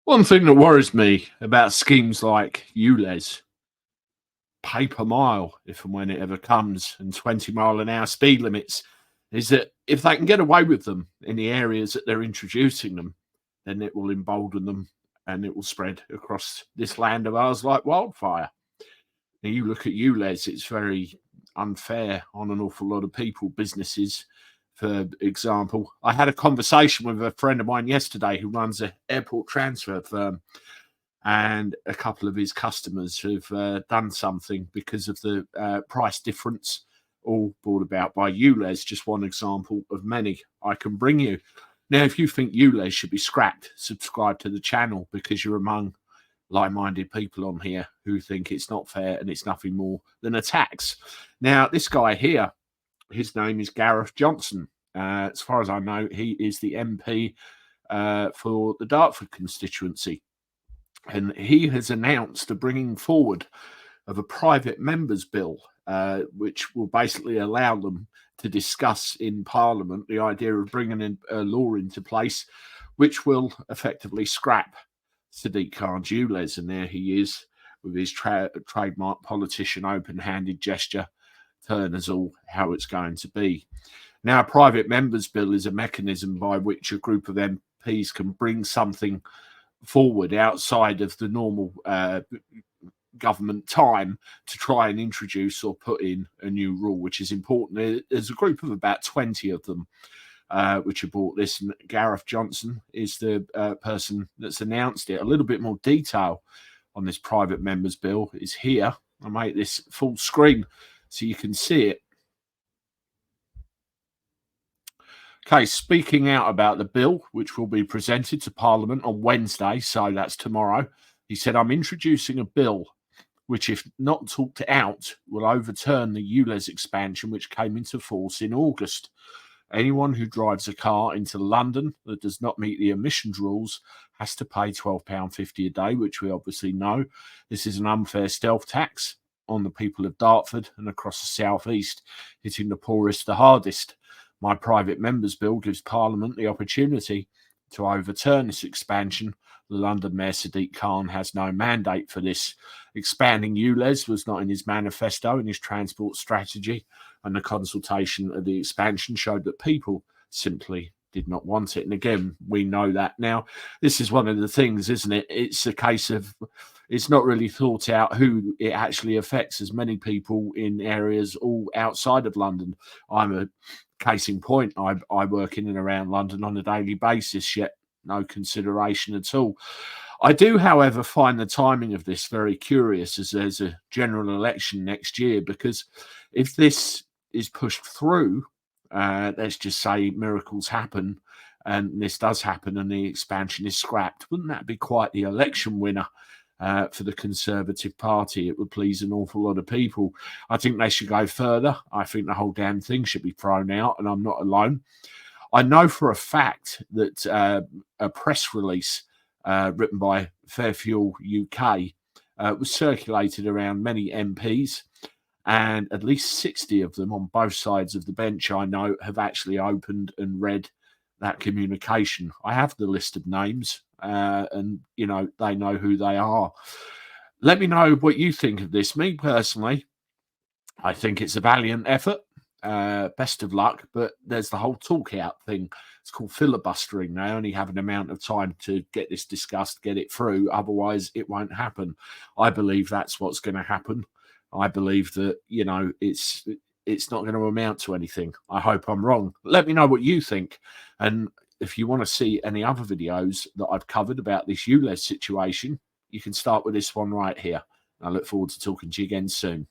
One thing that worries me about schemes like ULEZ, pay per mile, if and when it ever comes, and 20-mile-an-hour speed limits, is that if they can get away with them in the areas that they're introducing them, then it will embolden them and it will spread across this land of ours like wildfire. Now, you look at ULEZ, it's very unfair on an awful lot of people, businesses. For example, I had a conversation with a friend of mine yesterday who runs an airport transfer firm, and a couple of his customers have done something because of the price difference, all brought about by ULEZ. Just one example of many I can bring you. Now, if you think ULEZ should be scrapped, subscribe to the channel, because you're among like-minded people on here who think it's not fair and it's nothing more than a tax. Now, this guy here, his name is Gareth Johnson. As far as I know, he is the MP for the Dartford constituency. And he has announced the bringing forward of a private members bill, which will basically allow them to discuss in Parliament the idea of bringing in a law into place which will effectively scrap Sadiq Khan's ULEZ. And there he is with his trademark politician open-handed gesture, turn us all how it's going to be. Now, a private members bill is a mechanism by which a group of MPs can bring something forward outside of the normal government time to try and introduce or put in a new rule, which is important. There's a group of about 20 of them which have brought this, and Gareth Johnson is the person that's announced it. A little bit more detail on this private members bill is here. I'll make this full screen so you can see it. Okay, speaking out about the bill, which will be presented to Parliament on Wednesday, so that's tomorrow, he said, "I'm introducing a bill which, if not talked out, will overturn the ULEZ expansion which came into force in August. Anyone who drives a car into London that does not meet the emissions rules has to pay £12.50 a day, which we obviously know. This is an unfair stealth tax on the people of Dartford and across the southeast, hitting the poorest the hardest. My private members bill gives Parliament the opportunity to overturn this expansion. The London Mayor Sadiq Khan has no mandate for this. Expanding ULEZ was not in his manifesto and his transport strategy, and the consultation of the expansion showed that people simply did not want it." And again, we know that now. This is one of the things, isn't it? It's a case of it's not really thought out who it actually affects. As many people in areas all outside of London. I'm a case in point. I work in and around London on a daily basis, yet no consideration at all. I do, however, find the timing of this very curious, as there's a general election next year, because if this is pushed through, let's just say miracles happen and this does happen and the expansion is scrapped, wouldn't that be quite the election winner for the Conservative Party? It would please an awful lot of people. I think they should go further. I think the whole damn thing should be thrown out, and I'm not alone. I know for a fact that a press release written by Fairfuel UK was circulated around many MPs, and at least 60 of them on both sides of the bench, I know, have actually opened and read that communication. I have the list of names, and, you know, they know who they are. Let me know what you think of this. Me, personally, I think it's a valiant effort. Best of luck, but there's the whole talk out thing. It's called filibustering. They only have an amount of time to get this discussed, get it through. Otherwise, it won't happen. I believe that's what's going to happen. I believe that, you know, it's not going to amount to anything. I hope I'm wrong. Let me know what you think. And if you want to see any other videos that I've covered about this ULEZ situation, you can start with this one right here. I look forward to talking to you again soon.